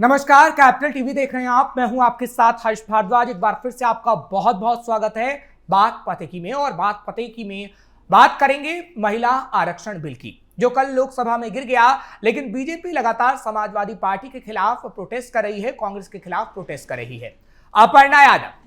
नमस्कार, capital TV देख रहे हैं आप। मैं हूं आपके साथ हर्ष भारद्वाज। एक बार फिर से आपका बहुत बहुत स्वागत है बात पते की में। और बात पते की में बात करेंगे महिला आरक्षण बिल की, जो कल लोकसभा में गिर गया। लेकिन बीजेपी लगातार समाजवादी पार्टी के खिलाफ प्रोटेस्ट कर रही है, कांग्रेस के खिलाफ प्रोटेस्ट कर रही है। अपर्णा यादव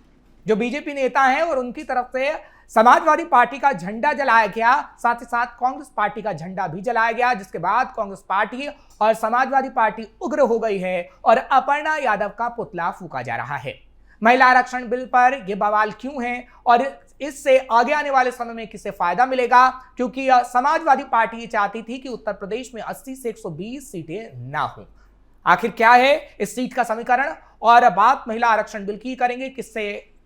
जो बीजेपी नेता हैं और उनकी तरफ से समाजवादी पार्टी का झंडा जलाया गया, साथ ही साथ कांग्रेस पार्टी का झंडा भी जलाया गया, जिसके बाद कांग्रेस पार्टी और समाजवादी पार्टी उग्र हो गई है और अपर्णा यादव का पुतला फूंका जा रहा है। महिला आरक्षण बिल पर यह बवाल क्यों है और इससे आगे आने वाले समय में किसे फायदा मिलेगा, क्योंकि समाजवादी पार्टी ये चाहती थी कि उत्तर प्रदेश में 80 से 120 सीटें ना हो। आखिर क्या है इस सीट का समीकरण, और बात महिला आरक्षण बिल की करेंगे,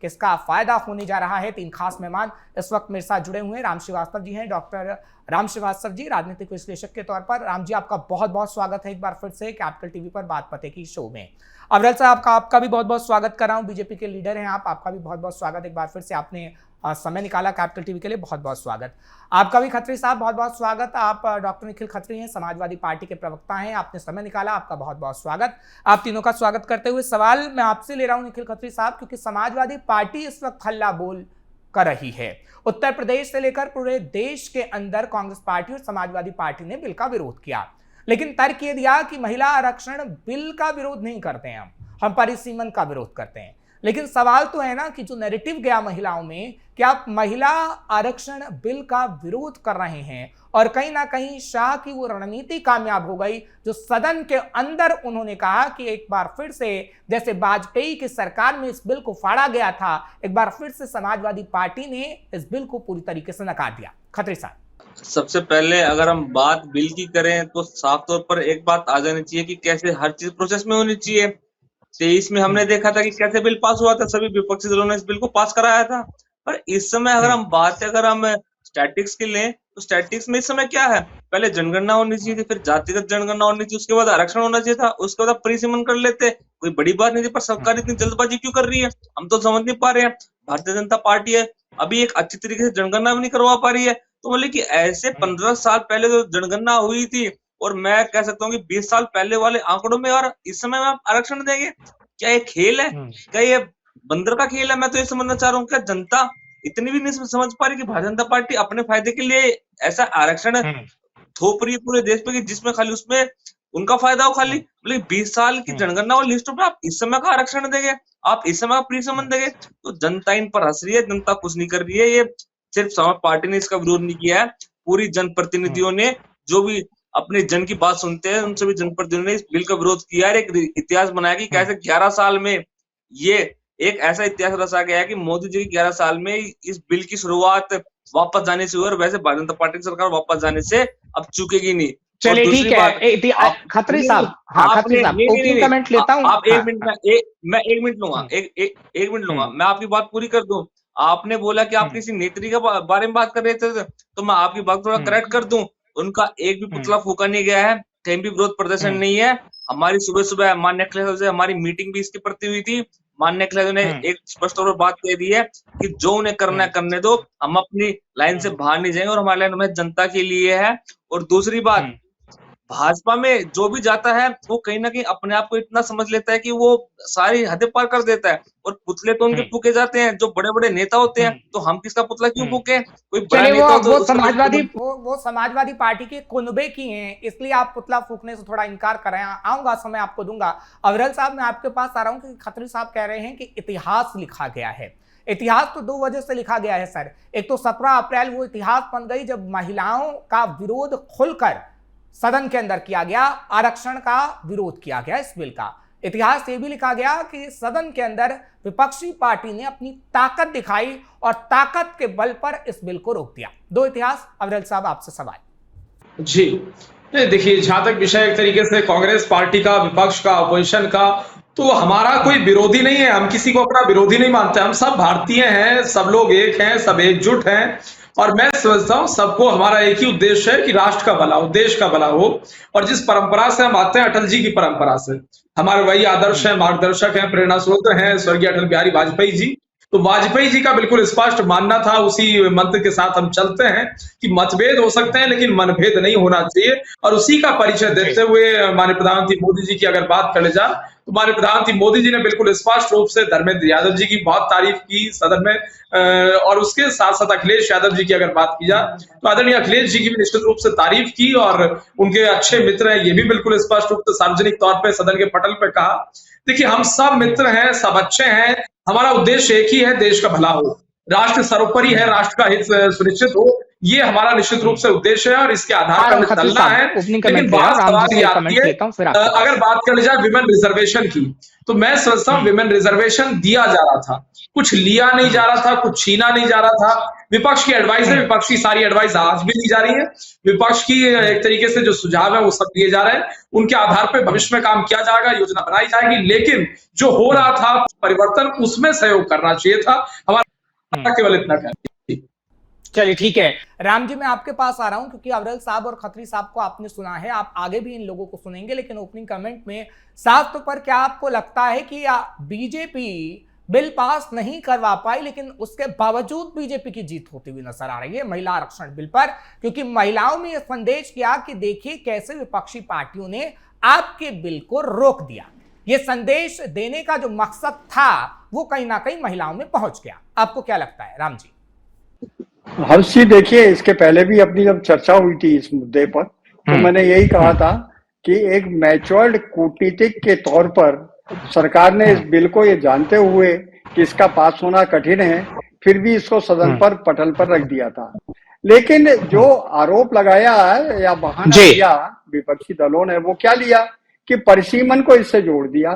किसका फायदा होने जा रहा है। तीन खास मेहमान इस वक्त मेरे साथ जुड़े हुए हैं। राम श्रीवास्तव जी हैं, डॉक्टर राम श्रीवास्तव जी राजनीतिक विश्लेषक के तौर पर। राम जी, आपका बहुत बहुत स्वागत है एक बार फिर से कैपिटल टीवी पर बात पते की शो में। अवरल साहब आपका भी बहुत बहुत स्वागत कर रहा हूं, बीजेपी के लीडर हैं आप, आपका भी बहुत बहुत स्वागत एक बार फिर से। आपने समय निकाला कैपिटल टीवी के लिए, बहुत बहुत स्वागत। आपका भी खत्री साहब बहुत बहुत स्वागत। आप डॉक्टर निखिल खत्री हैं, समाजवादी पार्टी के प्रवक्ता हैं, आपने समय निकाला, आपका बहुत बहुत स्वागत। आप तीनों का स्वागत करते हुए सवाल मैं आपसे ले रहा हूं निखिल खत्री साहब, क्योंकि समाजवादी पार्टी इस वक्त हल्ला बोल कर रही है। उत्तर प्रदेश से लेकर पूरे देश के अंदर कांग्रेस पार्टी और समाजवादी पार्टी ने बिल का विरोध किया, लेकिन तर्क ये दिया कि महिला आरक्षण बिल का विरोध नहीं करते हैं, हम परिसीमन का विरोध करते हैं। लेकिन सवाल तो है ना कि जो नैरेटिव गया महिलाओं में कि आप महिला आरक्षण बिल का विरोध कर रहे हैं, और कहीं ना कहीं शाह की वो रणनीति कामयाब हो गई, जो सदन के अंदर उन्होंने कहा कि एक बार फिर से जैसे वाजपेयी की सरकार में इस बिल को फाड़ा गया था, एक बार फिर से समाजवादी पार्टी ने इस बिल को पूरी तरीके से नकार दिया। खत्री साहब, सबसे पहले अगर हम बात बिल की करें तो साफ तौर पर एक बात आ जानी चाहिए कि कैसे हर चीज प्रोसेस में होनी चाहिए। 23 में हमने देखा था कि कैसे बिल पास हुआ था, सभी विपक्षी दलों ने इस बिल को पास कराया था। पर इस समय अगर हम स्टैटिक्स की लें तो स्टैटिक्स में इस समय क्या है, पहले जनगणना होनी चाहिए थी, फिर जातिगत जनगणना होनी चाहिए, उसके बाद आरक्षण होना चाहिए था, उसके बाद परिसीमन कर लेते, कोई बड़ी बात नहीं थी। पर सरकार इतनी जल्दबाजी क्यों कर रही है, हम तो समझ नहीं पा रहे हैं। भारतीय जनता पार्टी है, अभी एक अच्छी तरीके से जनगणना भी नहीं करवा पा रही है। तो बोले कि ऐसे 15 साल पहले तो जनगणना हुई थी, और मैं कह सकता हूँ कि 20 साल पहले वाले आंकड़ों में और इस समय में आप आरक्षण देंगे, क्या ये खेल है, क्या ये बंदर का खेल है? मैं तो ये समझना चाह रहा हूँ, क्या जनता इतनी भी नहीं समझ पा रही कि भारतीय जनता पार्टी अपने फायदे के लिए ऐसा आरक्षण थोप रही है पूरे देश पे कि जिसमें खाली उसमें उनका फायदा हो खाली। मतलब 20 साल की जनगणना और लिस्टों पे आप इस समय का आरक्षण देंगे, आप इस समय का परिसीमन देंगे, तो जनता इन पर हंस रही है, जनता कुछ नहीं कर रही है। ये सिर्फ समाज पार्टी ने इसका विरोध नहीं किया है, पूरी जनप्रतिनिधियों ने, जो भी अपने जन की बात सुनते हैं, उन सभी जनप्रतिनिधियों ने इस बिल का विरोध किया है। एक इतिहास बनाया कि कैसे 11 साल में ये एक ऐसा इतिहास रचा गया है कि मोदी जी की 11 साल में इस बिल की शुरुआत वापस जाने से हुई, और वैसे भारतीय जनता पार्टी की सरकार वापस जाने से अब चूकेगी नहीं। चलिए ठीक है खत्री साहब, खत्री साहब ओपनिंग कमेंट लेता हूं। आप एक मिनट, मैं 1 मिनट लूंगा, एक मिनट लूंगा, मैं आपकी बात पूरी कर दूं। आपने बोला कि आप किसी नेत्री के बारे में बात कर रहे थे, तो मैं आपकी बात थोड़ा करेक्ट कर दूं। उनका एक भी पुतला फूका नहीं गया है, कहीं भी विरोध प्रदर्शन नहीं है। हमारी सुबह सुबह माननीय अखिलेश से हमारी मीटिंग भी इसके प्रति हुई थी। माननीय अखिलेश ने एक स्पष्ट तौर पर बात कह दी है कि जो उन्हें करना है करने दो, हम अपनी लाइन से बाहर नहीं जाएंगे, और हमारी लाइन में जनता के लिए है। और दूसरी बात, भाजपा में जो भी जाता है वो कहीं ना कहीं अपने आप को इतना समझ लेता है कि वो सारी हदें पार कर देता है, और पुतले तो उनके फूके जाते हैं जो बड़े बड़े नेता होते हैं। तो हम किसका पुतला क्यों फूके? कोई बड़ा नेता वो समाजवादी पार्टी के कुनबे की हैं, इसलिए आप पुतला फूकने से थोड़ा इनकार कर रहे हैं। आऊंगा, समय आपको दूंगा। अवरल साहब, मैं आपके पास आ रहा हूं कि खत्री साहब कह रहे हैं कि इतिहास लिखा गया है। इतिहास तो 2 वजह से लिखा गया है सर। एक तो 17 अप्रैल वो इतिहास बन गई जब महिलाओं का विरोध खुलकर सदन के अंदर किया गया, आरक्षण का विरोध किया गया इस बिल का। इतिहास ये भी लिखा गया कि सदन के अंदर विपक्षी पार्टी ने अपनी ताकत दिखाई और ताकत के बल पर इस बिल को रोक दिया। 2 इतिहास। अवरल साहब, आपसे सवाल। जी देखिए, जहां तक विषय एक तरीके से कांग्रेस पार्टी का, विपक्ष का, अपोजिशन का, तो हमारा कोई विरोधी नहीं है, हम किसी को अपना विरोधी नहीं मानते। हम सब भारतीय हैं, सब लोग एक हैं, सब एकजुट हैं, और मैं समझता हूं सबको हमारा एक ही उद्देश्य है कि राष्ट्र का भला हो, देश का भला हो। और जिस परंपरा से हम आते हैं, अटल जी की परंपरा से, हमारे वही आदर्श हैं, मार्गदर्शक हैं, प्रेरणा स्रोत हैं स्वर्गीय अटल बिहारी वाजपेयी जी। तो वाजपेयी जी का बिल्कुल स्पष्ट मानना था, उसी मंत्र के साथ हम चलते हैं कि मतभेद हो सकते हैं लेकिन मनभेद नहीं होना चाहिए। और उसी का परिचय देते हुए माननीय प्रधानमंत्री मोदी जी की अगर बात कर ले जाए तो माननीय प्रधानमंत्री मोदी जी ने बिल्कुल स्पष्ट रूप से धर्मेंद्र यादव जी की बहुत तारीफ की सदन में, और उसके साथ साथ अखिलेश यादव जी की अगर बात की जाए तो आदरणीय अखिलेश जी की भी निश्चित रूप से तारीफ की, और उनके अच्छे मित्र हैं ये भी बिल्कुल स्पष्ट रूप से सार्वजनिक तौर पर सदन के पटल पर कहा। देखिए, हम सब मित्र हैं, सब अच्छे हैं, हमारा उद्देश्य एक ही है, देश का भला हो, राष्ट्र सर्वोपरि है, राष्ट्र का हित सुनिश्चित हो, ये हमारा निश्चित रूप से उद्देश्य है और इसके आधार पर चलना है। लेकिन बात सवाल ये आती है, अगर बात कर ली जाए विमेन रिजर्वेशन की, तो मैं समझता हूँ विमेन रिजर्वेशन दिया जा रहा था, कुछ लिया नहीं जा रहा था, कुछ छीना नहीं जा रहा था। विपक्ष की एडवाइस है, विपक्ष की सारी एडवाइस आज भी दी जा रही है, विपक्ष की एक तरीके से जो सुझाव है वो सब दिए जा रहे हैं, उनके आधार पर भविष्य में काम किया जाएगा, योजना बनाई जाएगी। लेकिन जो हो रहा था परिवर्तन, उसमें सहयोग करना चाहिए था, हमारा केवल इतना कहना। चलिए ठीक है राम जी, मैं आपके पास आ रहा हूं क्योंकि अवरल साहब और खत्री साहब को आपने सुना है, आप आगे भी इन लोगों को सुनेंगे, लेकिन ओपनिंग कमेंट में साफ तौर पर क्या आपको लगता है कि बीजेपी बिल पास नहीं करवा पाई लेकिन उसके बावजूद बीजेपी की जीत होती हुई नजर आ रही है महिला आरक्षण बिल पर, क्योंकि महिलाओं ने यह संदेश किया कि देखिए कैसे विपक्षी पार्टियों ने आपके बिल को रोक दिया। यह संदेश देने का जो मकसद था वो कहीं ना कहीं महिलाओं में पहुंच गया। आपको क्या लगता है राम जी? हर्ष जी, देखिए, इसके पहले भी अपनी जब चर्चा हुई थी इस मुद्दे पर तो मैंने यही कहा था कि एक मैच्योर्ड कूटनीतिक के तौर पर सरकार ने इस बिल को ये जानते हुए कि इसका पास होना कठिन है फिर भी इसको सदन पर पटल पर रख दिया था। लेकिन जो आरोप लगाया है या बहाना दिया विपक्षी दलों ने, वो क्या लिया कि परिसीमन को इससे जोड़ दिया।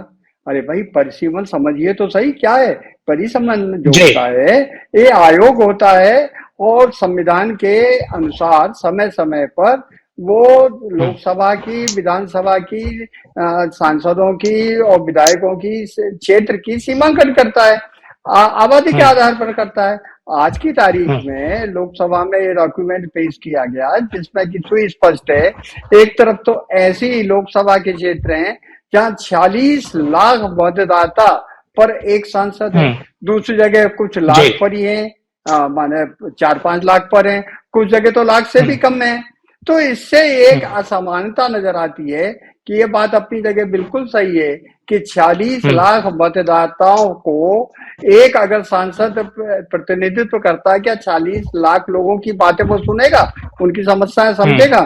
अरे भाई, परिसीमन समझिए तो सही क्या है। परिसीमन जो होता है ये आयोग होता है और संविधान के अनुसार समय समय पर वो लोकसभा की, विधानसभा की, सांसदों की और विधायकों की क्षेत्र की सीमांकन करता है, आबादी के आधार पर करता है। आज की तारीख में लोकसभा में ये डॉक्यूमेंट पेश किया गया जिसमें कि सुस्पष्ट है, एक तरफ तो ऐसी लोकसभा के क्षेत्र हैं जहाँ 46 लाख मतदाता पर एक सांसद है, दूसरी जगह कुछ लाख पर ही है, माने 4-5 लाख पर है, कुछ जगह तो लाख से भी कम है। तो इससे एक असमानता नजर आती है कि ये बात अपनी जगह बिल्कुल सही है कि 46 लाख मतदाताओं को एक अगर सांसद प्रतिनिधित्व करता है, क्या 40 लाख लोगों की बातें वो सुनेगा, उनकी समस्याएं समझेगा?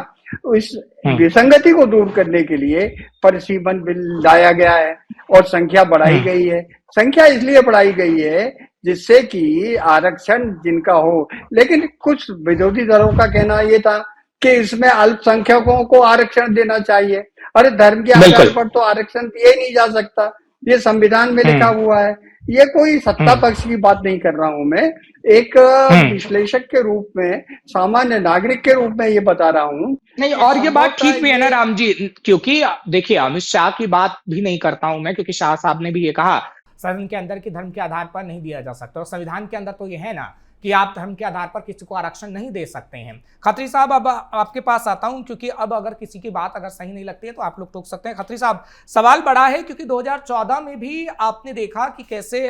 इस विसंगति को दूर करने के लिए परिसीमन बिल लाया गया है और संख्या बढ़ाई गई है। संख्या इसलिए बढ़ाई गई है जिससे कि आरक्षण जिनका हो, लेकिन कुछ विरोधी दलों का कहना ये था कि इसमें अल्पसंख्यकों को आरक्षण देना चाहिए। अरे, धर्म के आधार पर तो आरक्षण दिया ही नहीं जा सकता, ये संविधान में लिखा हुआ है। ये कोई सत्ता पक्ष की बात नहीं कर रहा हूं मैं, एक विश्लेषक के रूप में, सामान्य नागरिक के रूप में ये बता रहा हूं। नहीं, और ये बात ठीक भी है ना राम जी, क्योंकि देखिए अमित शाह की बात भी नहीं करता हूं मैं, क्योंकि शाह साहब ने भी ये कहा सदन के अंदर की धर्म के आधार पर नहीं दिया जा सकता, और संविधान के अंदर तो ये है ना कि आप धर्म के आधार पर किसी को आरक्षण नहीं दे सकते हैं। खत्री साहब, अब आपके पास आता हूं क्योंकि अब अगर किसी की बात अगर सही नहीं लगती है तो आप लोग टोक सकते हैं। खत्री साहब, सवाल बड़ा है क्योंकि 2014 में भी आपने देखा कि कैसे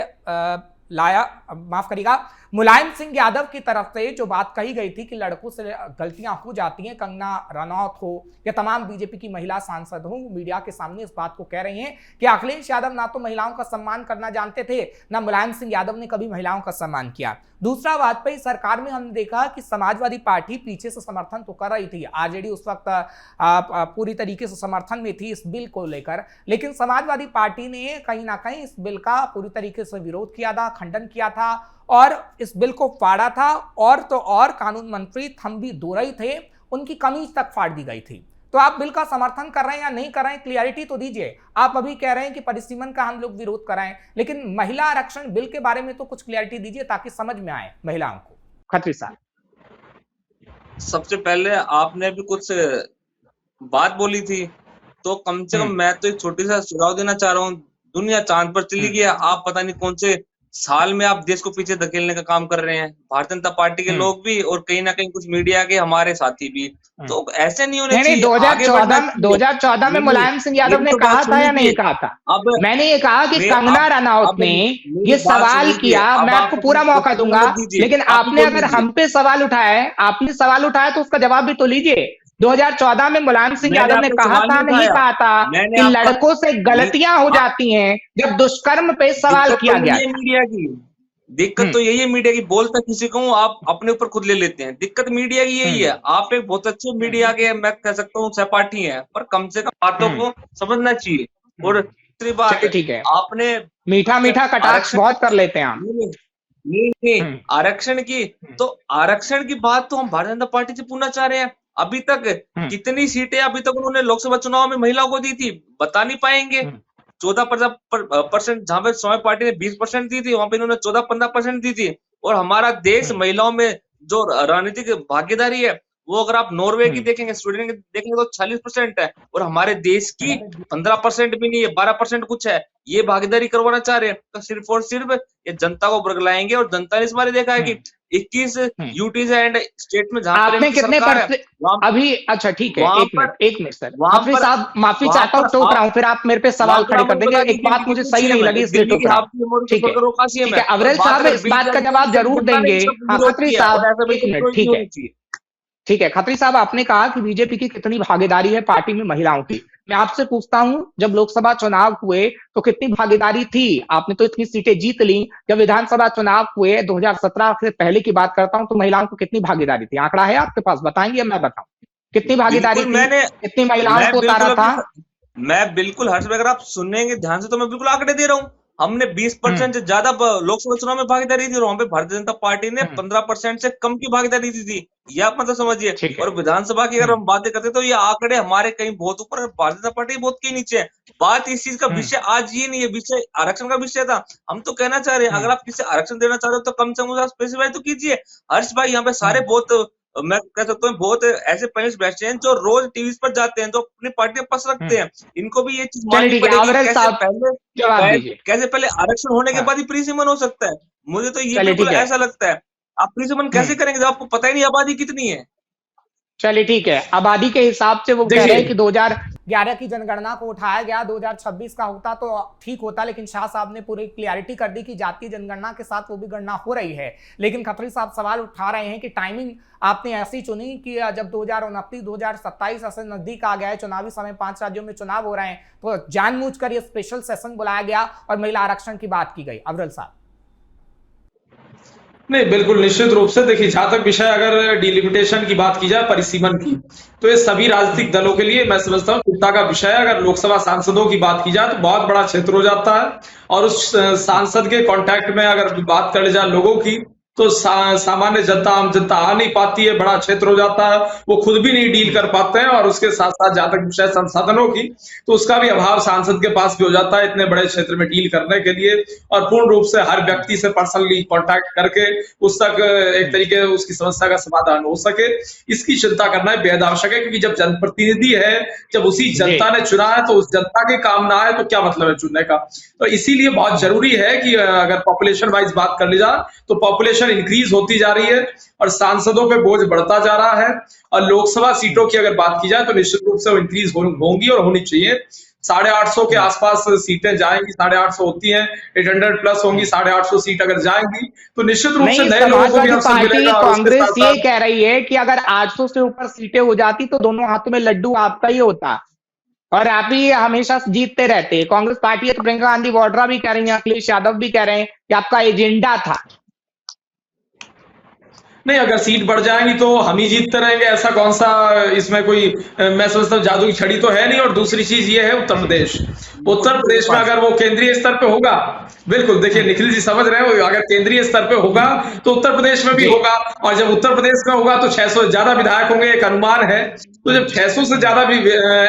माफ करिएगा, मुलायम सिंह यादव की तरफ से जो बात कही गई थी कि लड़कों से गलतियां हो जाती हैं, कंगना रनौत हो या तमाम बीजेपी की महिला सांसद हो, मीडिया के सामने इस बात को कह रही हैं कि अखिलेश यादव ना तो महिलाओं का सम्मान करना जानते थे, ना मुलायम सिंह यादव ने कभी महिलाओं का सम्मान किया। दूसरा, वाजपेयी सरकार में हमने देखा कि समाजवादी पार्टी पीछे से समर्थन तो कर रही थी, आरजेडी उस वक्त पूरी तरीके से समर्थन में थी इस बिल को लेकर, लेकिन समाजवादी पार्टी ने कहीं ना कहीं इस बिल का पूरी तरीके से विरोध किया था, खंडन किया था और इस बिल को फाड़ा था। और तो और कानून मंत्री थम्बी दोरई थे, उनकी कमीज तक फाड़ दी गई थी। तो आप बिल का समर्थन कर रहे हैं या नहीं कर रहे हैं, क्लियरिटी तो दीजिए। आप अभी कह रहे हैं कि परिसीमन का हम लोग विरोध कराएं, लेकिन महिला आरक्षण बिल के बारे में तो कुछ क्लियरिटी दीजिए ताकि समझ में आए महिलाओं को। खत्री साहब, सबसे पहले आपने भी कुछ बात बोली थी, तो कम से कम मैं तो एक छोटी सा सुझाव देना चाह रहा हूँ। दुनिया चांद पर चली गई, आप पता नहीं कौन से साल में आप देश को पीछे धकेलने का काम कर रहे हैं, भारतीय जनता पार्टी के लोग भी और कहीं ना कहीं कुछ मीडिया के हमारे साथी भी। तो ऐसे नहीं होने नहीं चाहिए। 2014 में मुलायम सिंह यादव ने कहा था या नहीं कहा था? अब मैंने ये कहा कि कंगना रनौत ने ये सवाल किया, मैं आपको पूरा मौका दूंगा, लेकिन आपने अगर हम पे सवाल उठाया है, आपने सवाल उठाया तो उसका जवाब भी तो लीजिए। 2014 में मुलायम सिंह यादव ने कहा था, नहीं कहा था कि लड़कों से गलतियां हो जाती हैं जब दुष्कर्म पे सवाल किया गया? मीडिया की दिक्कत तो यही है, मीडिया की। बोलता किसी को आप अपने ऊपर खुद ले लेते हैं। दिक्कत मीडिया की यही है। आप एक बहुत अच्छे मीडिया के, मैं कह सकता हूँ, सहपाठी हैं, पर कम से कम बातों को समझना चाहिए। और दूसरी बात, ठीक है, आपने मीठा कटाक्ष बहुत कर लेते हैं आप। नहीं, आरक्षण की तो आरक्षण की बात तो हम भारतीय जनता पार्टी से पूछना चाह रहे हैं। अभी तक कितनी सीटें अभी तक उन्होंने लोकसभा चुनाव में महिलाओं को दी थी, बता नहीं पाएंगे। 14% जहां पे समाज पार्टी ने 20% दी थी, वहां पे इन्होंने 14-15% दी थी। और हमारा देश महिलाओं में जो राजनीतिक भागीदारी है, वो अगर आप नॉर्वे की देखेंगे, स्वीडन की देखेंगे तो 40% है, और हमारे देश की 15% भी नहीं है, 12% कुछ है। ये भागीदारी करवाना चाह रहे हैं तो सिर्फ और सिर्फ ये जनता को बरगलाएंगे। और जनता ने इस बार देखा है कि 21 यूटीज एंड स्टेट में जहां आपने कितने अभी, अच्छा ठीक है, एक मिनट सर, हाफिज साहब माफी चाहता हूँ, टोक रहा हूँ, फिर आप मेरे पे सवाल खड़े कर देंगे। एक बात मुझे सही नहीं लगी इसलिए टोक रहा हूँ। ठीक है, अवरेल साहब इस बात का जवाब जरूर देंगे। खत्री साहब एक मिनट, ठीक है, खत्री साहब आपने कहा कि बीजेपी की कितनी भागीदारी है पार्टी में महिलाओं की। मैं आपसे पूछता हूं, जब लोकसभा चुनाव हुए तो कितनी भागीदारी थी? आपने तो इतनी सीटें जीत ली। जब विधानसभा चुनाव हुए 2017 से पहले की बात करता हूं, तो महिलाओं को कितनी भागीदारी थी? आंकड़ा है आपके पास? बताएंगे, मैं बताऊं कितनी भागीदारी थी, कितनी महिलाओं को उतारा था? मैं बिल्कुल हर्ष, अगर आप सुनेंगे ध्यान से तो मैं बिल्कुल आंकड़े दे रहा हूँ। हमने 20% से ज्यादा लोकसभा चुनाव में भागीदारी दी, और वहां पे भारतीय जनता पार्टी ने 15% से कम की भागीदारी दी थी। ये आप मतलब समझिए। और विधानसभा की अगर हम बातें करते तो ये आंकड़े हमारे कहीं बहुत ऊपर, भारतीय जनता पार्टी बहुत कहीं नीचे है। बात इस चीज का विषय आज ये नहीं है, विषय आरक्षण का विषय था। हम तो कहना चाह रहे हैं, अगर आप किसी आरक्षण देना चाह रहे हो तो कम से कम स्पेसिफाई तो कीजिए। हर्ष भाई, यहाँ पे सारे बहुत, मैं कह सकता हूँ, बहुत ऐसे पैनलिस्ट बैठते हैं जो रोज टीवी पर जाते हैं, जो अपनी पार्टी पस रखते हैं। इनको भी ये चीज माननी पड़ेगी, कैसे पहले आरक्षण होने के बाद ही प्री सीमन हो सकता है। मुझे तो ये बिल्कुल ऐसा लगता है। आप प्री सीमन कैसे करेंगे जब आपको पता ही नहीं आबादी कितनी है? चलिए ठीक है, आबादी के हिसाब से वो कह रहे हैं कि 2011 की जनगणना को उठाया गया, 2026 का होता तो ठीक होता, लेकिन शाह साहब ने पूरी क्लियरिटी कर दी कि जातीय जनगणना के साथ वो भी गणना हो रही है। लेकिन खत्री साहब सवाल उठा रहे हैं कि टाइमिंग आपने ऐसी चुनी कि जब 2029 2027 ऐसे नजदीक आ गया है, चुनावी समय, 5 राज्यों में चुनाव हो रहे हैं, तो जानबूझकर ये स्पेशल सेशन बुलाया गया और महिला आरक्षण की बात की गई। अवरल साहब। नहीं, बिल्कुल निश्चित रूप से देखिए, जहां तक विषय अगर डिलिमिटेशन की बात की जाए, परिसीमन की, तो ये सभी राजनीतिक दलों के लिए मैं समझता हूँ चिंता का विषय है। अगर लोकसभा सांसदों की बात की जाए तो बहुत बड़ा क्षेत्र हो जाता है, और उस सांसद के कांटेक्ट में अगर बात कर जाए लोगों की, तो सामान्य जनता, आम जनता आ नहीं पाती है, बड़ा क्षेत्र हो जाता है, वो खुद भी नहीं डील कर पाते हैं। और उसके साथ साथ जहां तक विषय संसाधनों की, तो उसका भी अभाव सांसद के पास भी हो जाता है इतने बड़े क्षेत्र में डील करने के लिए, और पूर्ण रूप से हर व्यक्ति से पर्सनली कांटेक्ट करके उस तक एक तरीके उसकी समस्या का समाधान हो सके, इसकी चिंता करना बेहद आवश्यक है। क्योंकि जब जनप्रतिनिधि है, जब उसी जनता ने चुना है, तो उस जनता के काम ना आए तो क्या मतलब है चुनने का? तो इसीलिए बहुत जरूरी है कि अगर पॉपुलेशन वाइज बात कर ली जाए तो पॉपुलेशन इंक्रीज होती जा रही है और सांसदों पे बोझ बढ़ता जा रहा है। और लोकसभा सीटों की अगर बात की जाए तो निश्चित रूप से वो इंक्रीज होंगी और होनी चाहिए। 850 के आसपास सीटें जाएंगी, 850 होती हैं, 800 प्लस होंगी। 850 सीट अगर जाएंगी तो निश्चित रूप से नए लोगों को भी अवसर मिलेगा। कांग्रेस ये कह रही है कि अगर 800 से ऊपर सीटें हो जाती तो दोनों हाथों में लड्डू आपका ही होता, और आप ही हमेशा जीतते रहते। कांग्रेस पार्टी है तो प्रियंका गांधी वाड्रा भी कह रही है, अखिलेश यादव भी कह रहे हैं कि आपका एजेंडा था। नहीं, अगर सीट बढ़ जाएंगी तो हम ही जीतते रहेंगे, ऐसा कौन सा इसमें कोई मैं समझता हूँ जादू की छड़ी तो है नहीं। और दूसरी चीज ये है उत्तर प्रदेश में अगर वो केंद्रीय स्तर पे होगा, बिल्कुल देखिए निखिल जी समझ रहे हो, अगर केंद्रीय स्तर पे होगा तो उत्तर प्रदेश में भी होगा, और जब उत्तर प्रदेश में होगा तो 600 से ज्यादा विधायक होंगे, एक अनुमान है। तो जब 600 से ज्यादा भी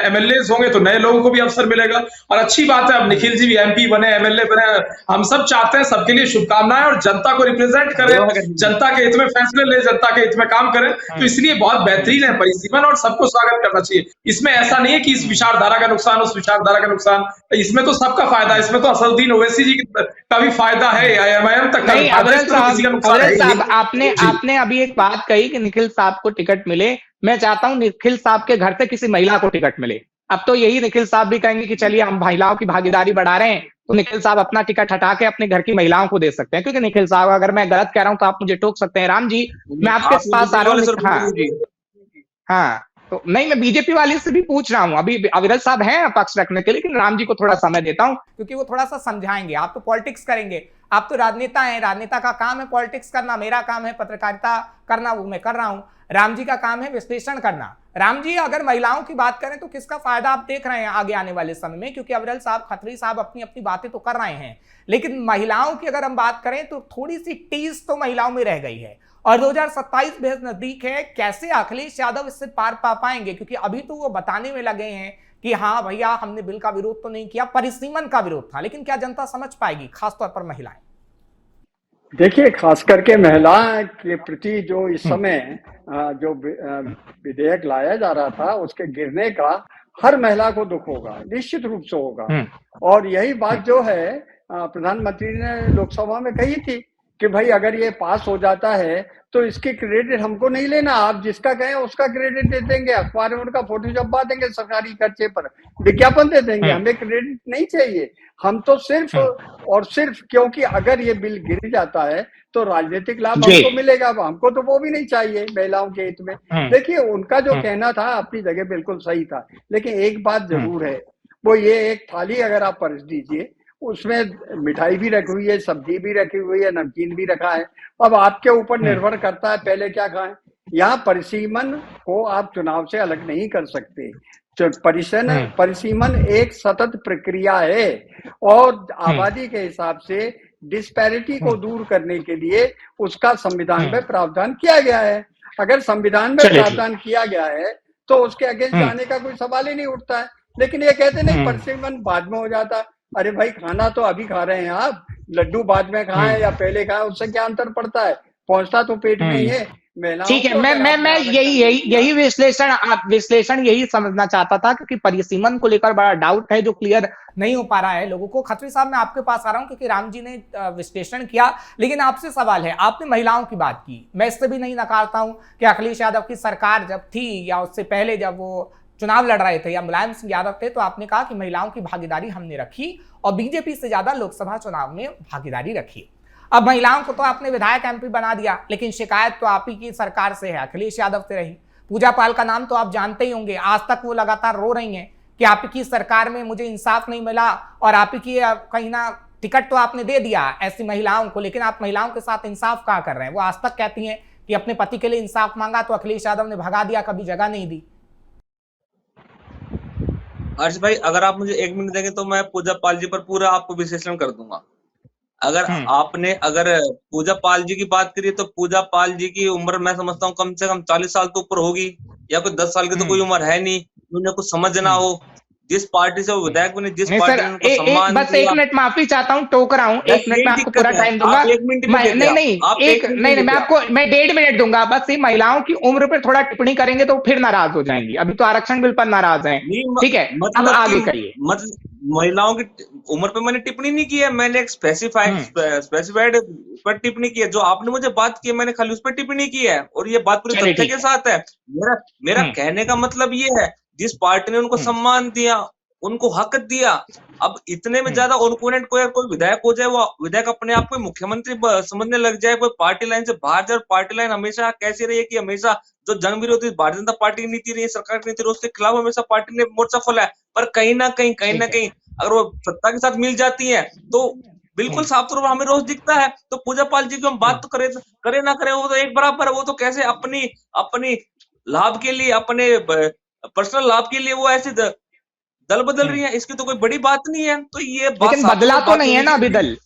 एमएलए होंगे तो नए लोगों को भी अवसर मिलेगा। और अच्छी बात है, अब निखिल जी भी एमपी बने, एमएलए बने, हम सब चाहते हैं, सबके लिए शुभकामनाएं, और जनता को रिप्रेजेंट करें, जनता के हित में फैसले ले, जनता के हित में काम करें, तो इसलिए बहुत बेहतरीन है परिसीमन और सबको स्वागत करना चाहिए। इसमें ऐसा नहीं है कि इस विचारधारा का नुकसान, उस विचारधारा का नुकसान, इसमें तो सबका फायदा है। इसमें तो असदुद्दीन ओवैसी जी का भी फायदा है, AIMIM तक का भी नहीं, फायदा है, अविरल इसमें तो किसी का नुकसान है ही साहब, नहीं। आपने अभी एक बात कही कि निखिल साहब को टिकट मिले। मैं चाहता हूं निखिल साहब के घर से किसी महिला को टिकट मिले। अब तो यही निखिल साहब भी कहेंगे कि चलिए हम महिलाओं की भागीदारी बढ़ा रहे हैं, तो निखिल साहब अपना टिकट हटा के अपने घर की महिलाओं को दे सकते हैं। क्योंकि निखिल साहब, अगर मैं गलत कह रहा हूं तो आप मुझे टोक सकते हैं। राम जी, मैं आपके पास आ रहा हूँ। हाँ, तो नहीं, मैं बीजेपी वाले से भी पूछ रहा हूं। अभी अविरल साहब हैं पक्ष रखने के लिए, लेकिन राम जी को थोड़ा समय देता हूं क्योंकि वो थोड़ा सा समझाएंगे। आप तो पॉलिटिक्स करेंगे, आप तो राजनेता हैं, राजनेता का काम है पॉलिटिक्स करना, मेरा काम है पत्रकारिता करना, वो मैं कर रहा हूं। राम जी का काम है विश्लेषण करना। राम जी, अगर महिलाओं की बात करें तो किसका फायदा आप देख रहे हैं आगे आने वाले समय में? क्योंकि अविरल साहब, खत्री साहब अपनी अपनी बातें तो कर रहे हैं, लेकिन महिलाओं की अगर हम बात करें तो थोड़ी सी टीस तो महिलाओं में रह गई है। और 2027 बेहद नजदीक है। कैसे अखिलेश यादव इससे पार पा पाएंगे? क्योंकि अभी तो वो बताने में लगे हैं कि हाँ भैया, हमने बिल का विरोध तो नहीं किया, परिसीमन का विरोध था। लेकिन क्या जनता समझ पाएगी, खासतौर पर महिलाएं? देखिए, खास करके महिला के प्रति जो इस समय जो विधेयक लाया जा रहा था, उसके गिरने का हर महिला को दुख होगा, निश्चित रूप से होगा। और यही बात जो है प्रधानमंत्री ने लोकसभा में कही थी कि भाई अगर ये पास हो जाता है तो इसकी क्रेडिट हमको नहीं लेना, आप जिसका कहें उसका क्रेडिट दे देंगे, अखबार में उनका फोटो छपवा देंगे, सरकारी खर्चे पर विज्ञापन दे देंगे, हमें क्रेडिट नहीं चाहिए। हम तो सिर्फ और सिर्फ, क्योंकि अगर ये बिल गिर जाता है तो राजनीतिक लाभ हमको मिलेगा, हमको तो वो भी नहीं चाहिए महिलाओं के हित में। देखिए, उनका जो कहना था अपनी जगह बिल्कुल सही था, लेकिन एक बात जरूर है, वो ये एक थाली अगर आप परस दीजिए, उसमें मिठाई भी रखी हुई है, सब्जी भी रखी हुई है, नमकीन भी रखा है, अब आपके ऊपर निर्भर करता है पहले क्या खाएं। यहाँ परिसीमन को आप चुनाव से अलग नहीं कर सकते। परिसीमन एक सतत प्रक्रिया है और आबादी के हिसाब से डिस्पैरिटी को दूर करने के लिए उसका संविधान में प्रावधान किया गया है। अगर संविधान में प्रावधान किया गया है तो उसके अगेंस्ट जाने का कोई सवाल ही नहीं उठता है। लेकिन ये कहते नहीं परिसीमन बाद में हो जाता। अरे भाई, खाना तो अभी खा रहे हैं आप, लड्डू बाद में खाएं या पहले खाएं, उससे क्या अंतर पड़ता है? पहुंचता तो पेट में ही है। ठीक है, मैं यही विश्लेषण यही समझना चाहता था, क्योंकि परिसीमन को लेकर बड़ा डाउट है जो क्लियर नहीं हो पा रहा है लोगों को। खत्री साहब, मैं आपके पास आ रहा हूं क्योंकि राम जी ने विश्लेषण किया, लेकिन आपसे सवाल है। आपने महिलाओं की बात की, मैं इससे भी नहीं नकारता हूं कि अखिलेश यादव की सरकार जब थी या उससे पहले जब वो चुनाव लड़ रहे थे या मुलायम सिंह यादव थे, तो आपने कहा कि महिलाओं की भागीदारी हमने रखी और बीजेपी से ज्यादा लोकसभा चुनाव में भागीदारी रखी। अब महिलाओं को तो आपने विधायक MP बना दिया, लेकिन शिकायत तो आप ही की सरकार से है, अखिलेश यादव से रही। पूजा पाल का नाम तो आप जानते ही होंगे, आज तक वो लगातार रो रही हैं कि आप की सरकार में मुझे इंसाफ नहीं मिला और आप की कहीं ना टिकट तो आपने दे दिया ऐसी महिलाओं को, लेकिन आप महिलाओं के साथ इंसाफ कहाँ कर रहे हैं? वो आज तक कहती हैं कि अपने पति के लिए इंसाफ मांगा तो अखिलेश यादव ने भगा दिया, कभी जगह नहीं दी। हर्ष भाई, अगर आप मुझे 1 मिनट देंगे तो मैं पूजा पाल जी पर पूरा आपको विश्लेषण कर दूंगा। अगर आपने पूजा पाल जी की बात करी तो पूजा पाल जी की उम्र मैं समझता हूँ कम से कम 40 साल तो ऊपर होगी, या कोई 10 साल की तो कोई उम्र है नहीं। उन्हें कुछ समझना हो, जिस पार्टी से वो विधायक बने, जिस पार्टी ने उनको सम्मान बस 1 मिनट माफी चाहता हूँ, टोक रहा हूँ, 1 मिनट में आपको पूरा टाइम दूंगा। नहीं, मैं आपको 1.5 मिनट दूंगा बस। ये महिलाओं की उम्र पर थोड़ा टिप्पणी करेंगे तो फिर नाराज हो जाएंगी। अभी तो आरक्षण बिल पर नाराज हैं, ठीक है? अब आगे करिए। मतलब महिलाओं की उम्र पे मैंने टिप्पणी नहीं की है, मैंने एक स्पेसिफाइड पर टिप्पणी की है। जो आपने मुझे बात की है, मैंने खाली उस पर टिप्पणी की है और ये बात पूरी तथ्य के साथ है। मेरा कहने का मतलब ये है, जिस पार्टी ने उनको सम्मान दिया, उनको हक दिया, अब इतने में ज्यादा ओपोनेंट कोई विधायक हो जाए, वो विधायक अपने आप को मुख्यमंत्री समझने लग जाए, कोई पार्टी लाइन से बाहर जाए। पार्टी लाइन हमेशा कैसी रही है कि हमेशा जो जन विरोधी भारतीय जनता पार्टी की नीति रही है, सरकार की नीति रही, उसके खिलाफ हमेशा पार्टी ने मोर्चा खोला है। पर कहीं ना कहीं अगर वो सत्ता के साथ मिल जाती है तो बिल्कुल साफ तौर पर हमें रोज दिखता है। तो पूजा पाल जी की हम बात तो करे ना करे, वो तो एक बराबर है। वो तो कैसे अपनी लाभ के लिए, अपने पर्सनल लाभ के लिए वो ऐसे दल बदल रही है, इसकी तो कोई बड़ी बात नहीं है। तो ये बात, लेकिन बदला तो नहीं है ना अभी दल,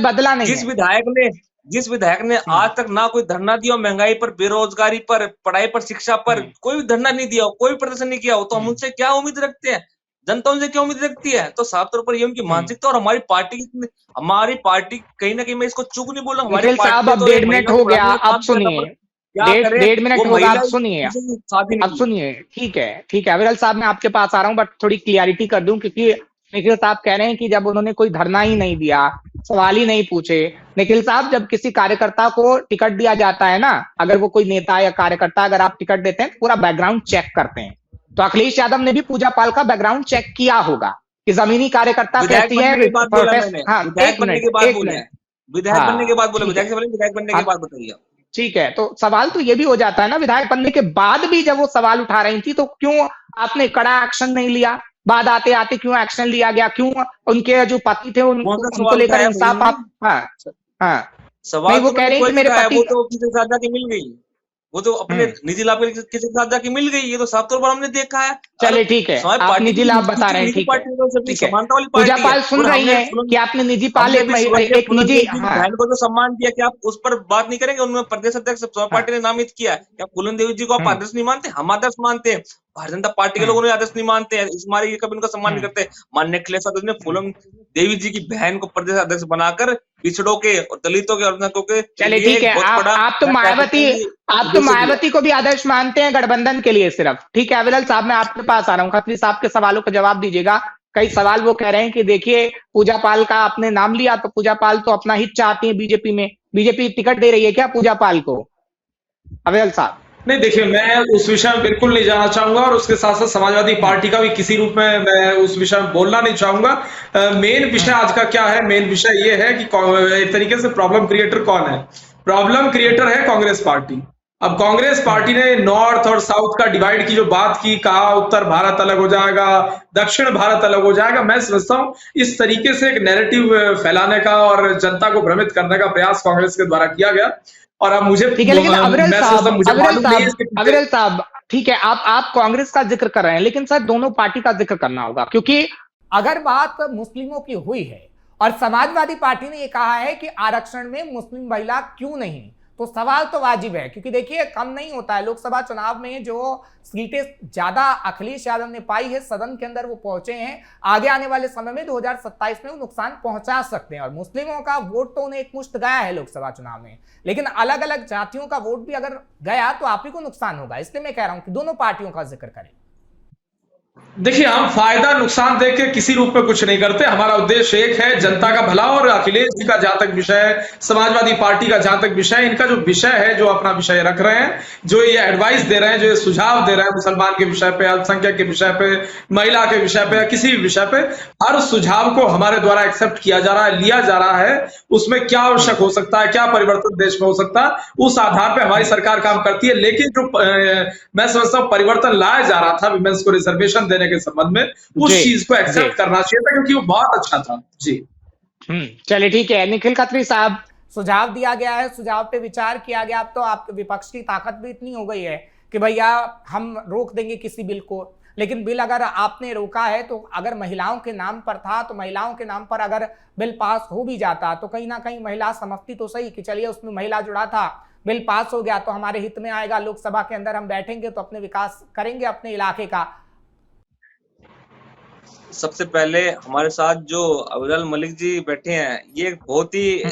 बदला नहीं। जिस विधायक ने आज तक ना कोई धरना दिया महंगाई पर, बेरोजगारी पर, पढ़ाई पर, शिक्षा पर, कोई भी धरना नहीं दिया, कोई प्रदर्शन नहीं किया हो, तो हम उनसे क्या उम्मीद रखते हैं? जनता उनसे क्यों उम्मीद रखती है? तो साफ तौर पर ये उनकी मानसिकता और हमारी पार्टी कहीं ना कहीं, मैं इसको चूक नहीं बोल रहा हूँ, हमारी निखिल साहब, अब 1.5 मिनट हो गया, अब सुनिए, डेढ़ मिनट होगा, अब सुनिए, ठीक है अविरल साहब, मैं आपके पास आ रहा हूँ, बट थोड़ी क्लियरिटी कर दूं, क्योंकि निखिल साहब कह रहे हैं कि जब उन्होंने कोई धरना ही नहीं दिया, सवाल ही नहीं पूछे। निखिल साहब, जब किसी कार्यकर्ता को टिकट दिया जाता है ना, अगर वो कोई नेता या कार्यकर्ता, अगर आप टिकट देते हैं तो पूरा बैकग्राउंड चेक करते हैं। तो अखिलेश यादव ने भी पूजा पाल का बैकग्राउंड चेक किया होगा कि जमीनी कार्यकर्ता कैसी है। विधायक बनने के बाद बोला, विधायक बनने के बाद बताइए। ठीक है, तो सवाल तो ये भी हो जाता है ना, विधायक बनने के बाद भी जब वो सवाल उठा रही थी तो क्यों आपने कड़ा एक्शन नहीं लिया? बाद आते आते क्यों एक्शन लिया गया? क्यों उनके जो पति थे उनको लेकर इंसाफ आप? हाँ, सवाल वो कह रहे हैं कि मेरे पति, वो तो किसी साझा की मिल गई, वो तो अपने निजी लाभ के किसी साझा की मिल गई, ये तो साफ तौर पर हमने देखा है। चलिए ठीक है, आप निजी लाभ बता रहे हैं, ठीक है। पूजा पाल सुन रही है कि आपने निजी पाल एक निजी बहन को जो सम्मान दिया, कि आप उस पर बात नहीं करेंगे? उन्होंने प्रदेश अध्यक्ष समाज पार्टी ने नामित किया, क्या फूलन देवी जी को आप आदर्श नहीं मानते? हम आदर्श मानते हैं, भारतीय जनता पार्टी के लोग उन्हें आदर्श नहीं मानते हैं, हमारे कभी उनका सम्मान नहीं करते। माननीय अखिलेश यादव ने फूलन देवी जी की बहन को प्रदेश अध्यक्ष बनाकर पिछड़ों के और दलितों के और के, चलिए ठीक है, आप तो मायावती को भी आदर्श मानते हैं गठबंधन के लिए सिर्फ। ठीक है अविरल साहब, मैं आपके पास आ रहा हूँ, खत्री साहब के सवालों का जवाब दीजिएगा। कई सवाल वो कह रहे हैं कि देखिए, पूजा पाल का आपने नाम लिया, तो पूजा पाल तो अपना हित चाहती है बीजेपी में, बीजेपी टिकट दे रही है क्या पूजा पाल को? अविरल साहब, नहीं, देखिए, मैं उस विषय में बिल्कुल नहीं जाना चाहूंगा, और उसके साथ साथ समाजवादी पार्टी का भी किसी रूप में मैं उस विषय में बोलना नहीं चाहूंगा। मेन विषय आज का क्या है? मेन विषय ये है कि एक तरीके से प्रॉब्लम क्रिएटर कौन है? प्रॉब्लम क्रिएटर है कांग्रेस पार्टी। अब कांग्रेस पार्टी ने नॉर्थ और साउथ का डिवाइड की जो बात की, कहा उत्तर भारत अलग हो जाएगा, दक्षिण भारत अलग हो जाएगा। मैं समझता हूं इस तरीके से एक नैरेटिव फैलाने का और जनता को भ्रमित करने का प्रयास कांग्रेस के द्वारा किया गया। और अब मुझे ठीक है, लेकिन अविरल साहब, ठीक है, आप कांग्रेस का जिक्र कर रहे हैं, लेकिन सर दोनों पार्टी का जिक्र करना होगा, क्योंकि अगर बात मुस्लिमों की हुई है और समाजवादी पार्टी ने यह कहा है कि आरक्षण में मुस्लिम महिला क्यों नहीं, तो सवाल तो वाजिब है, क्योंकि देखिए कम नहीं होता है। लोकसभा चुनाव में जो सीटें ज्यादा अखिलेश यादव ने पाई है, सदन के अंदर वो पहुंचे हैं, आगे आने वाले समय में 2027 में वो नुकसान पहुंचा सकते हैं। और मुस्लिमों का वोट तो उन्हें एक मुश्त गया है लोकसभा चुनाव में, लेकिन अलग अलग जातियों का वोट भी अगर गया तो आप ही को नुकसान होगा। इसलिए मैं कह रहा हूं कि दोनों पार्टियों का जिक्र करें। देखिए, हम फायदा नुकसान देख के किसी रूप में कुछ नहीं करते। हमारा उद्देश्य एक है, जनता का भला। और अखिलेश जी का जहां तक विषय है, समाजवादी पार्टी का जहां तक विषय है, इनका जो विषय है, जो अपना विषय रख रहे हैं, जो ये एडवाइस दे रहे हैं, जो ये सुझाव दे रहे हैं मुसलमान के विषय पे, अल्पसंख्यक के विषय पे, महिला के विषय पे, या किसी भी विषय पे, हर सुझाव को हमारे द्वारा एक्सेप्ट किया जा रहा है, लिया जा रहा है। उसमें क्या आवश्यक हो सकता है, क्या परिवर्तन देश में हो सकता है, उस आधार पर हमारी सरकार काम करती है। लेकिन जो मैं समझता हूँ परिवर्तन लाया जा रहा था विमेंस को रिजर्वेशन देने के संबंध में, उस चीज को एक्सेप्ट करना चाहिए था, क्योंकि वो बहुत अच्छा था जी। चलिए ठीक है, निखिल खत्री साहब, सुझाव दिया गया है, सुझाव पे विचार किया गया। अब तो आपके विपक्ष की ताकत भी इतनी हो गई है कि भैया हम रोक देंगे किसी बिल को, लेकिन बिल अगर आपने रोका है तो अगर महिलाओं के नाम पर था, तो महिलाओं के नाम पर अगर बिल पास हो भी जाता तो कहीं ना कहीं महिला समझती तो सही कि चलिए उसमें महिला जुड़ा था, बिल पास हो गया तो हमारे हित में आएगा, लोकसभा के अंदर हम बैठेंगे तो अपने विकास करेंगे अपने इलाके का। सबसे पहले हमारे साथ जो अविरल मलिक जी बैठे हैं, ये बहुत ही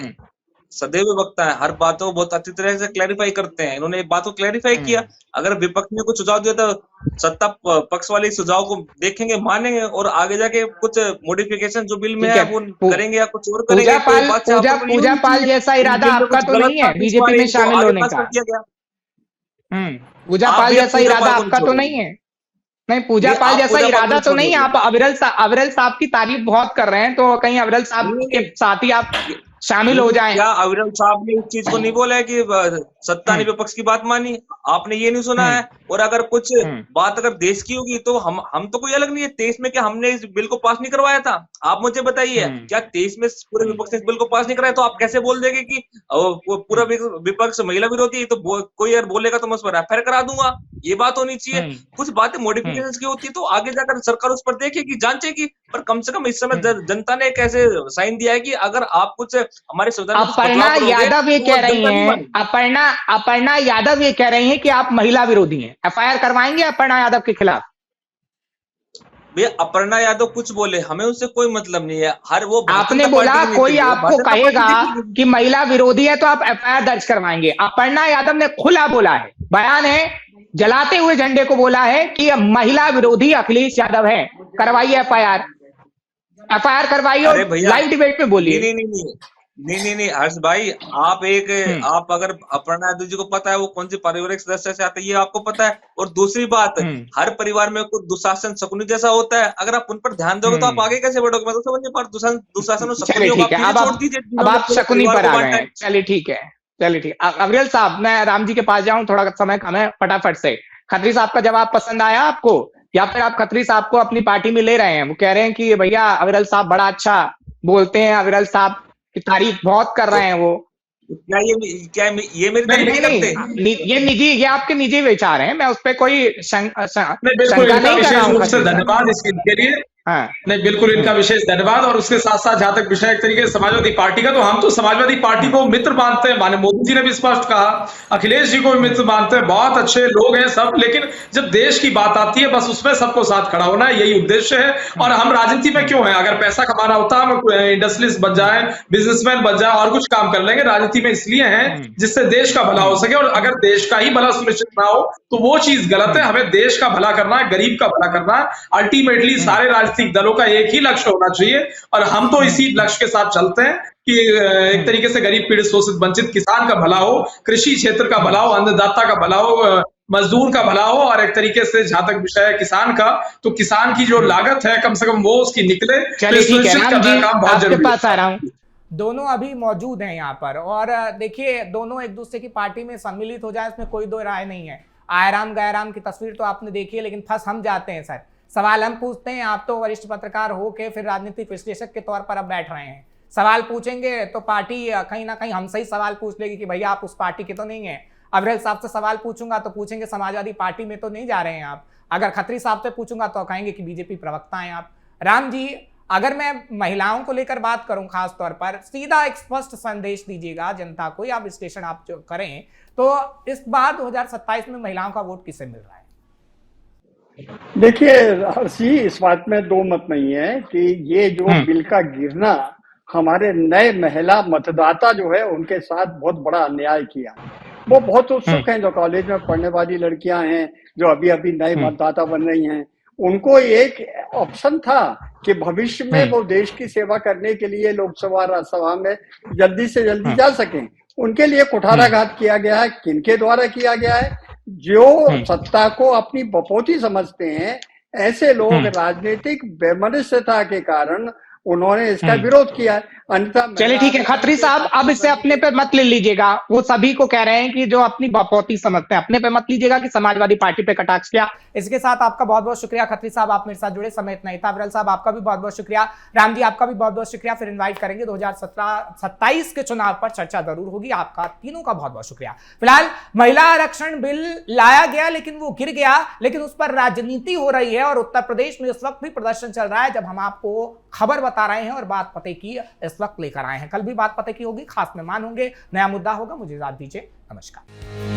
सदैव वक्ता है, हर बातों को बहुत अच्छी तरह से क्लैरिफाई करते हैं। इन्होंने एक बात को क्लैरिफाई किया, अगर विपक्ष ने कुछ सुझाव दिया तो सत्ता पक्ष वाले सुझाव को देखेंगे, मानेंगे और आगे जाके कुछ मॉडिफिकेशन जो बिल में है वो करेंगे या कुछ और करेंगे। पूजा पाल जैसा इरादा आपका तो नहीं है बीजेपी में शामिल होने का? पूजा पाल जैसा इरादा आपका तो नहीं है? नहीं, पूजा पाल जैसा इरादा तो नहीं है। आप अविरल साहब की तारीफ बहुत कर रहे हैं, तो कहीं अविरल साहब के साथ ही आप शामिल हो जाएं। क्या अविरल साहब ने इस चीज को नहीं बोला है कि सत्ता ने विपक्ष की बात मानी? आपने ये नहीं सुना है? और अगर कुछ बात अगर देश की होगी तो हम तो कोई अलग नहीं है। 23 में क्या हमने इस बिल को पास नहीं करवाया था? आप मुझे बताइए, क्या 23 में पूरे विपक्ष ने इस बिल को पास नहीं कराया? तो आप कैसे बोल देंगे कि पूरा विपक्ष महिला विरोधी है, तो कोई अगर बोलेगा तो मैं उस पर एफआईआर करा दूंगा? ये बात होनी चाहिए। कुछ बातें मॉडिफिकेशन की होती है तो आगे जाकर सरकार उस पर देखेगी, जांचेगी, पर कम से कम इस समय जनता ने एक ऐसे साइन दिया है कि अगर आप कुछ हमारे अपर्णा यादव ये कह रही हैं, अपर्णा यादव ये कह रही हैं कि आप महिला विरोधी हैं। एफआईआर करवाएंगे अपर्णा यादव के खिलाफ? भैया अपर्णा यादव कुछ बोले, हमें उससे कोई मतलब नहीं है। हर वो भारतीय आपने जनता बोला पार्टी की कोई नीति है, आपको भारतीय जनता कहेगा पार्टी की कि महिला विरोधी है तो आप एफआईआर दर्ज करवाएंगे। अपर्णा यादव ने खुला बोला है, बयान है, जलाते हुए झंडे को बोला है कि यह महिला विरोधी अखिलेश यादव है, करवाइए एफआईआर, एफआईआर करवाइए अरे और भैया, लाइव डिबेट में नहीं बोलिए। नहीं नहीं नहीं नहीं नहीं नहीं हर्ष भाई, आप अगर अपर्णा यादव जी को पता है वो कौन सी पारिवारिक सदस्य से आते हैं, ये आपको पता है। और दूसरी बात, हर परिवार में कुछ दुशासन शकुनी जैसा होता है, अगर आप उन पर ध्यान दोगे तो आप आगे कैसे बढ़ोगे? मैं तो समझ नहीं पा रहा, दुशासन और चलिए शकुनियों को ठीक आप है, पीछे छोड़ दीजिए, अब आप पूरे शकुनी परिवार पर को आ गए बांटा हैं। है। चलिए ठीक है, चलिए ठीक। अविरल साहब, मैं राम जी के पास जाऊं, थोड़ा समय कम है, फटाफट से खत्री साहब का जवाब पसंद आया आपको, या फिर आप खत्री साहब को अपनी पार्टी में ले रहे हैं? वो कह रहे हैं कि भैया अविरल साहब बड़ा अच्छा बोलते हैं, अविरल साहब की तारीफ बहुत कर रहे हैं वो। क्या ये मेरी नहीं तारीफ नहीं नहीं नहीं, करते? ये निजी, ये आपके निजी विचार हैं, मैं उस पर कोई नहीं, बिल्कुल शंका इनका नहीं कर रहा विशेष हूँ रूप से खत्री साहब। धन्यवाद इसके लिए। हाँ, नहीं, बिल्कुल इनका विशेष धन्यवाद। और उसके साथ साथ जहां तक विषय एक तरीके से समाजवादी पार्टी का, तो हम तो समाजवादी पार्टी को मित्र मानते हैं, माननीय मोदी जी ने भी स्पष्ट कहा, अखिलेश जी को भी मित्र मानते हैं, बहुत अच्छे लोग हैं सब। लेकिन जब देश की बात आती है, बस उसमें सबको साथ खड़ा होना है, यही उद्देश्य है। और हम राजनीति में क्यों हैं? अगर पैसा कमाना होता हम इंडस्ट्रियलिस्ट बन जाए, बिजनेसमैन बन जाए, और कुछ काम कर लेंगे। राजनीति में इसलिए हैं जिससे देश का भला हो सके, और अगर देश का ही भला सुनिश्चित ना हो तो वो चीज गलत है। हमें देश का भला करना है, गरीब का भला करना है। अल्टीमेटली सारे राजनीतिक दलों का एक ही लक्ष्य होना चाहिए, और हम तो इसी लक्ष्य के साथ चलते हैं कि एक तरीके से गरीब, पीड़ित, शोषित, वंचित किसान का भला हो, कृषि क्षेत्र का भला हो, अन्नदाता का भला हो, मजदूर का भला हो। और एक तरीके से जहां तक विषय है किसान का, तो किसान की जो लागत है कम से कम वो उसकी निकले, चलिए ठीक है, सुनिश्चित राम करना जी काम बहुत आपके जरूरी है। पास आ रहा हूँ। दोनों अभी मौजूद हैं यहाँ पर, और देखिए दोनों एक दूसरे की पार्टी में सम्मिलित हो जाए, इसमें कोई दो राय नहीं है। आयराम गैराम की तस्वीर तो आपने देखी है, लेकिन फंस हम जाते हैं सर। सवाल हम पूछते हैं, आप तो वरिष्ठ पत्रकार हो के फिर राजनीतिक विश्लेषक के तौर पर अब बैठ रहे हैं। सवाल पूछेंगे तो पार्टी कहीं ना कहीं हमसे ही सवाल पूछ लेगी कि भैया आप उस पार्टी के तो नहीं है। अविरल साहब से सवाल पूछूंगा तो पूछेंगे समाजवादी पार्टी में तो नहीं जा रहे हैं आप। अगर खत्री साहब से पूछूंगा तो कहेंगे कि बीजेपी प्रवक्ता हैं आप। राम जी, अगर मैं महिलाओं को लेकर बात करूं, खास तौर पर सीधा एक स्पष्ट संदेश दीजिएगा जनता को, या विश्लेषण आप जो करें, तो इस बार 2027 में महिलाओं का वोट किसे मिल रहा है? देखिए हर्षी, इस बात में दो मत नहीं है कि ये जो बिल का गिरना हमारे नए महिला मतदाता जो है उनके साथ बहुत बड़ा अन्याय किया। वो बहुत उत्सुक हैं, जो कॉलेज में पढ़ने वाली लड़कियां हैं, जो अभी अभी नए मतदाता बन रही हैं, उनको एक ऑप्शन था कि भविष्य में वो देश की सेवा करने के लिए लोकसभा राज्यसभा में जल्दी से जल्दी जा सकें। उनके लिए कुठाराघात किया गया है। किनके द्वारा किया गया है? जो सत्ता को अपनी बपोती समझते हैं, ऐसे लोग राजनीतिक वैमनस्यता के कारण उन्होंने इसका विरोध किया है। अन्यथा चलिए ठीक है, खत्री साहब अब इससे अपने पे मत ले लीजिएगा। वो सभी को कह रहे हैं कि जो अपनी बपौती समझते हैं, अपने पे मत लीजिएगा कि समाजवादी पार्टी पे कटाक्ष किया। इसके साथ आपका बहुत बहुत शुक्रिया खत्री साहब, आप मेरे साथ जुड़े, समय इतना ही था। अविरल साहब आपका भी बहुत बहुत शुक्रिया। राम जी आपका भी बहुत बहुत शुक्रिया। फिर इन्वाइट करेंगे 2027 के चुनाव पर चर्चा जरूर होगी। आपका तीनों का बहुत बहुत शुक्रिया। फिलहाल महिला आरक्षण बिल लाया गया, लेकिन वो गिर गया, लेकिन उस पर राजनीति हो रही है। और उत्तर प्रदेश में इस वक्त भी प्रदर्शन चल रहा है, जब हम आपको खबर बता रहे हैं और बात पते की इस वक्त लेकर आए हैं। कल भी बात पते की होगी, खास मेहमान होंगे, नया मुद्दा होगा। मुझे इजाजत दीजिए, नमस्कार।